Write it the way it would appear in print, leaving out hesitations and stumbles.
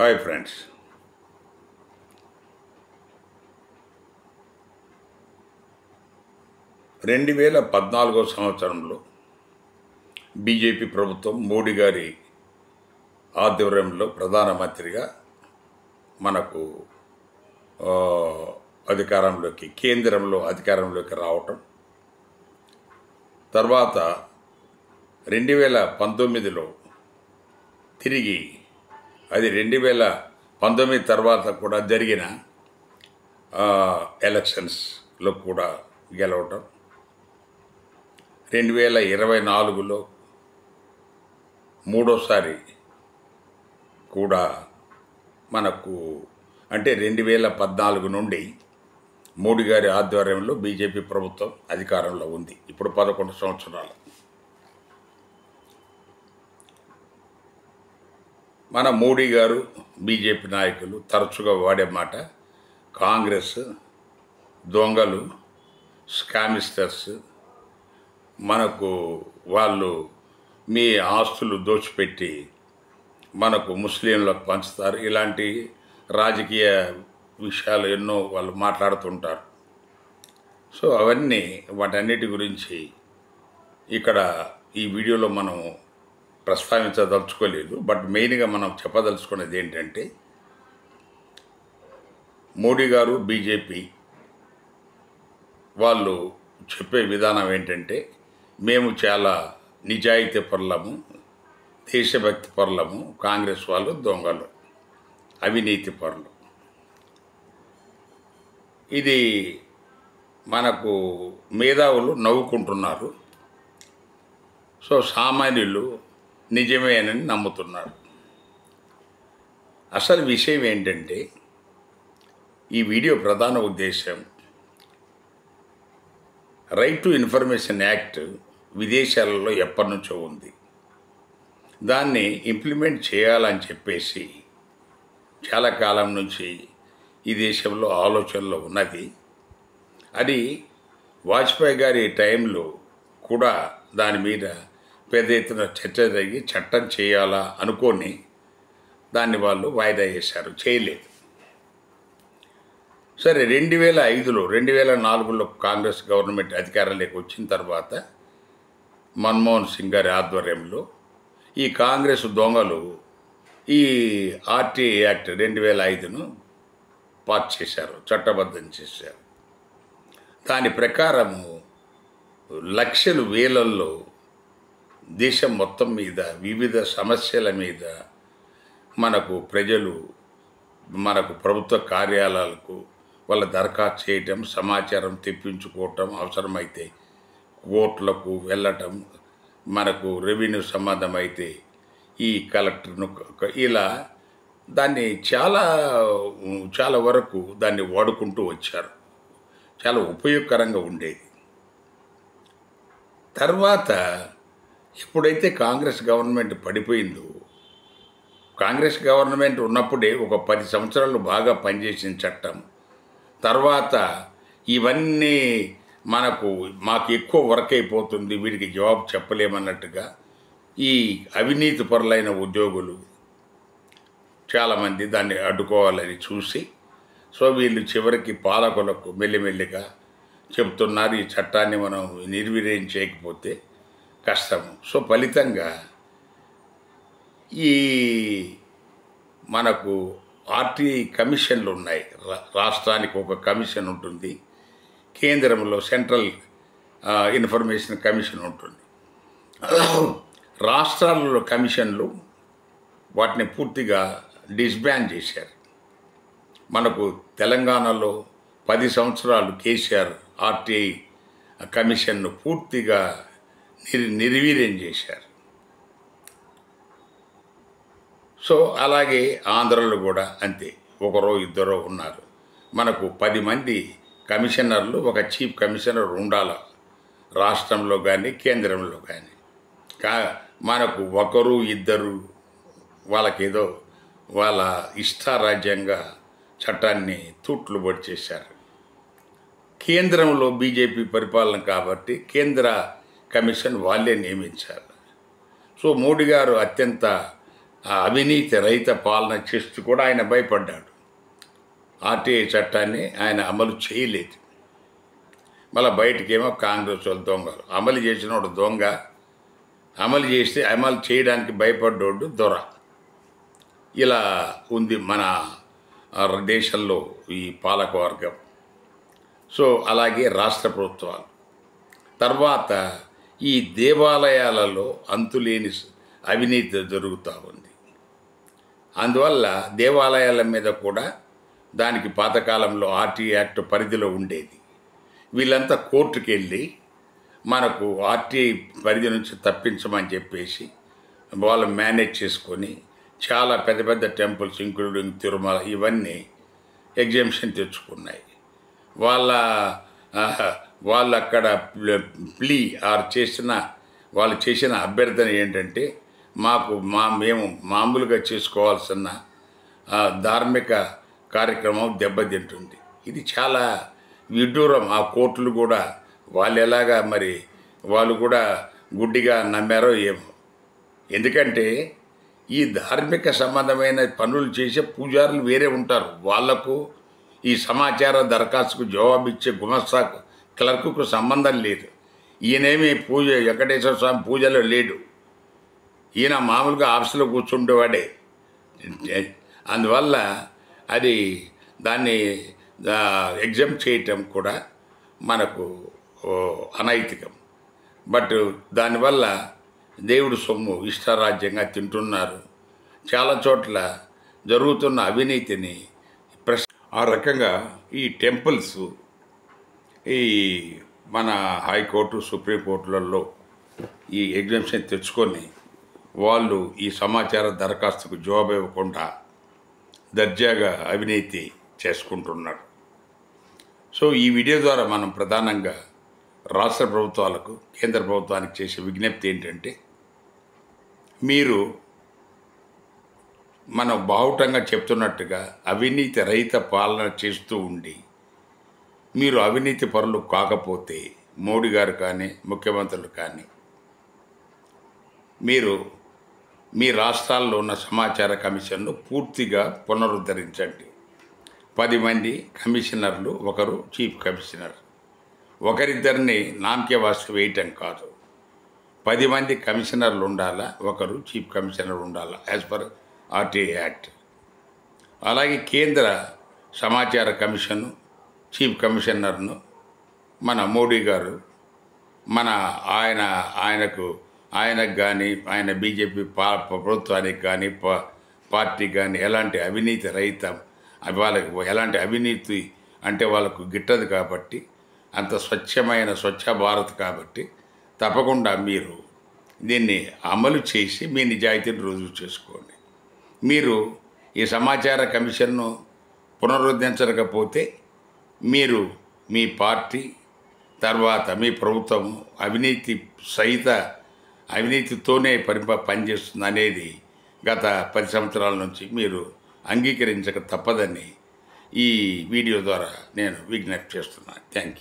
Hi friends, 2014 సంవత్సరంలో BJP ప్రభుత్వం మోడీ గారి ఆధ్వర్యంలో ప్రధానమంత్రిగా మనకు కేంద్రంలో అధికారంలోకి రావటం, తర్వాత 2019లో తిరిగి అది 2019 తర్వాత కూడా జరిగిన ఎలక్షన్స్లో కూడా గెలవటం, 2024లో మూడోసారి కూడా మనకు అంటే 2014 నుండి మోడీ గారి ఆధ్వర్యంలో బీజేపీ ప్రభుత్వం అధికారంలో ఉంది. ఇప్పుడు 11 సంవత్సరాలు. మన మోడీ గారు బీజేపీ నాయకులు తరచుగా వాడే మాట కాంగ్రెస్ దొంగలు, స్కామిస్టర్స్, మనకు వాళ్ళు మీ ఆస్తులు దోచిపెట్టి మనకు ముస్లింలకు పంచుతారు, ఇలాంటి రాజకీయ విషయాలు ఎన్నో వాళ్ళు మాట్లాడుతుంటారు. సో అవన్నీ వాటన్నిటి గురించి ఇక్కడ ఈ వీడియోలో మనం ప్రస్తావించదలుచుకోలేదు. బట్ మెయిన్గా మనం చెప్పదలుచుకునేది ఏంటంటే, మోడీ గారు బీజేపీ వాళ్ళు చెప్పే విధానం ఏంటంటే, మేము చాలా నిజాయితీ పరులము, దేశభక్తి పరులము, కాంగ్రెస్ వాళ్ళు దొంగలు, అవినీతి పరులు. ఇది మనకు మేధావులు నవ్వుకుంటున్నారు. సో సామాన్యులు నిజమేనని నమ్ముతున్నారు. అసలు విషయం ఏంటంటే, ఈ వీడియో ప్రధాన ఉద్దేశం రైట్ టు ఇన్ఫర్మేషన్ యాక్ట్ విదేశాలలో ఎప్పటి నుంచో ఉంది. దాన్ని ఇంప్లిమెంట్ చేయాలని చెప్పేసి చాలా కాలం నుంచి ఈ దేశంలో ఆలోచనలో ఉన్నది. అది వాజ్పేయి గారి టైంలో కూడా దాని మీద పెద్ద ఎత్తున చర్చ జరిగి చట్టం చేయాలా అనుకొని దాన్ని వాళ్ళు వాయిదా చేశారు, చేయలేదు. సరే 2005లో 2004లో కాంగ్రెస్ గవర్నమెంట్ అధికారంలోకి వచ్చిన తర్వాత మన్మోహన్ సింగ్ గారి ఆధ్వర్యంలో ఈ కాంగ్రెస్ దొంగలు ఈ ఆర్టీఐ యాక్ట్ 2005ను పాస్ చేశారు, చట్టబద్ధం చేశారు. దాని ప్రకారము లక్షలు వేలల్లో దేశం మొత్తం మీద వివిధ సమస్యల మీద మనకు ప్రజలు మనకు ప్రభుత్వ కార్యాలయాలకు వాళ్ళ దరఖాస్తు చేయటం, సమాచారం తెప్పించుకోవటం, అవసరమైతే కోర్టులకు వెళ్ళటం, మనకు రెవెన్యూ సంబంధం అయితే ఈ కలెక్టర్ను, ఇలా దాన్ని చాలా వరకు దాన్ని వాడుకుంటూ వచ్చారు. చాలా ఉపయోగకరంగా ఉండేది. తర్వాత ఎప్పుడైతే కాంగ్రెస్ గవర్నమెంట్ పడిపోయిందో, కాంగ్రెస్ గవర్నమెంట్ ఉన్నప్పుడే ఒక 10 సంవత్సరాలు బాగా పనిచేసిన చట్టం, తర్వాత ఇవన్నీ మాకు ఎక్కువ వర్క్ అయిపోతుంది, వీడికి జవాబు చెప్పలేమన్నట్టుగా ఈ అవినీతి పరులైన ఉద్యోగులు చాలామంది దాన్ని అడ్డుకోవాలని చూసి, సో వీళ్ళు చివరికి పాలకులకు మెల్లిమెల్లిగా చెబుతున్నారు, ఈ చట్టాన్ని మనం నిర్వీర్యం చేయకపోతే కష్టము. సో ఫలితంగా ఈ మనకు ఆర్టీఐ కమిషన్లు ఉన్నాయి. రాష్ట్రానికి ఒక కమిషన్ ఉంటుంది, కేంద్రంలో సెంట్రల్ ఇన్ఫర్మేషన్ కమిషన్ ఉంటుంది. రాష్ట్రాలలో కమిషన్లు వాటిని పూర్తిగా డిస్బ్యాండ్ చేశారు. మనకు తెలంగాణలో 10 సంవత్సరాలు కేసీఆర్ ఆర్టీఐ కమిషన్ను పూర్తిగా నిర్వీర్యం చేశారు. సో అలాగే ఆంధ్రలో కూడా అంతే, ఒకరో ఇద్దరో ఉన్నారు. మనకు 10 మంది కమిషనర్లు, ఒక చీఫ్ కమిషనర్ ఉండాలి రాష్ట్రంలో కానీ కేంద్రంలో కానీ. మనకు ఒకరు ఇద్దరు వాళ్ళకేదో వాళ్ళ ఇష్టారాజ్యంగా చట్టాన్ని తూట్లు పొడిచేశారు. కేంద్రంలో బీజేపీ పరిపాలన కాబట్టి కేంద్ర కమిషన్ వాళ్ళే నియమించారు. సో మోడీ గారు అత్యంత ఆ అవినీతి రహిత పాలన చేస్తూ కూడా ఆయన భయపడ్డాడు. ఆర్టీఐ చట్టాన్ని ఆయన అమలు చేయలేదు. మళ్ళీ బయటకేమో కాంగ్రెస్ వాళ్ళు దొంగలు, అమలు చేసినోడు దొంగ, అమలు చేయడానికి భయపడ్డోడు దొర. ఇలా ఉంది మన దేశంలో ఈ పాలకవర్గం. సో అలాగే రాష్ట్ర ప్రభుత్వాలు. తర్వాత ఈ దేవాలయాలలో అంతులేని అవినీతి జరుగుతూ ఉంది. అందువల్ల దేవాలయాల మీద కూడా దానికి పాతకాలంలో ఆర్టీఐ యాక్ట్ పరిధిలో ఉండేది. వీళ్ళంతా కోర్టుకు వెళ్ళి మనకు ఆర్టీఐ పరిధి నుంచి తప్పించమని చెప్పేసి వాళ్ళు మేనేజ్ చేసుకొని చాలా పెద్ద పెద్ద టెంపుల్స్ ఇంక్లూడింగ్ తిరుమల ఇవన్నీ ఎగ్జామ్షన్ తెచ్చుకున్నాయి. వాళ్ళు అక్కడ ప్లీ వాళ్ళు చేసిన అభ్యర్థన ఏంటంటే మేము మామూలుగా చేసుకోవాల్సిన ధార్మిక కార్యక్రమం దెబ్బతింటుంది. ఇది చాలా విడ్డూరం. ఆ కోర్టులు కూడా వాళ్ళు కూడా గుడ్డిగా నమ్మారో ఏమో. ఎందుకంటే ఈ ధార్మిక సంబంధమైన పనులు చేసే పూజారులు వేరే ఉంటారు. వాళ్లకు ఈ సమాచార దరఖాస్తుకు జవాబిచ్చే గుమస్తా క్లర్కుకు సంబంధం లేదు. ఈయనేమి వెంకటేశ్వర స్వామి పూజలో లేడు. ఈయన మామూలుగా ఆఫీసులో కూర్చుండేవాడే. అందువల్ల దాన్ని ఎగ్జామ్ చేయటం కూడా మనకు అనైతికం. బట్ దానివల్ల దేవుడు సొమ్ము ఇష్టారాజ్యంగా తింటున్నారు. చాలా చోట్ల జరుగుతున్న అవినీతిని ఆ రకంగా ఈ టెంపుల్స్ ఈ మన హైకోర్టు సుప్రీంకోర్టులలో ఈ ఎగ్జామ్షన్ తెచ్చుకొని వాళ్ళు ఈ సమాచార దరఖాస్తుకు జవాబు ఇవ్వకుండా దర్జాగా అవినీతి చేసుకుంటున్నారు. సో ఈ వీడియో ద్వారా మనం ప్రధానంగా రాష్ట్ర ప్రభుత్వాలకు కేంద్ర ప్రభుత్వానికి చేసే విజ్ఞప్తి ఏంటంటే, మీరు మనం బాహుటంగా చెప్తున్నట్టుగా అవినీతి రహిత పాలన చేస్తూ ఉండి మీరు అవినీతి పరులు కాకపోతే మోడీ గారు కానీ ముఖ్యమంత్రులు కానీ మీరు మీ రాష్ట్రాల్లో ఉన్న సమాచార కమిషన్ను పూర్తిగా పునరుద్ధరించండి. 10 మంది కమిషనర్లు, ఒకరు చీఫ్ కమిషనర్, ఒకరిద్దరిని నామకే వాస్తు వేయటం కాదు. 10 మంది కమిషనర్లు ఉండాలా, ఒకరు చీఫ్ కమిషనర్ ఉండాలా యాజ్ పర్ ఆర్టీఐ యాక్ట్. అలాగే కేంద్ర సమాచార కమిషను చీఫ్ కమిషనర్ను మన మోడీ గారు ఆయనకు కానీ ఆయన బీజేపీ ప్రభుత్వానికి కానీ పార్టీకి కానీ ఎలాంటి అవినీతి రహితం, వాళ్ళకి ఎలాంటి అవినీతి అంటే వాళ్ళకు గిట్టదు. కాబట్టి అంత స్వచ్ఛ భారత్ కాబట్టి తప్పకుండా మీరు దీన్ని అమలు చేసి మీ నిజాయితీని రుజువు చేసుకోండి. మీరు ఈ సమాచార కమిషన్ను పునరుద్ధరించకపోతే మీరు మీ పార్టీ తర్వాత మీ ప్రభుత్వము అవినీతితోనే పనిచేస్తుంది అనేది గత 10 సంవత్సరాల నుంచి మీరు అంగీకరించక తప్పదని ఈ వీడియో ద్వారా నేను విజ్ఞప్తి చేస్తున్నాను. Thank you.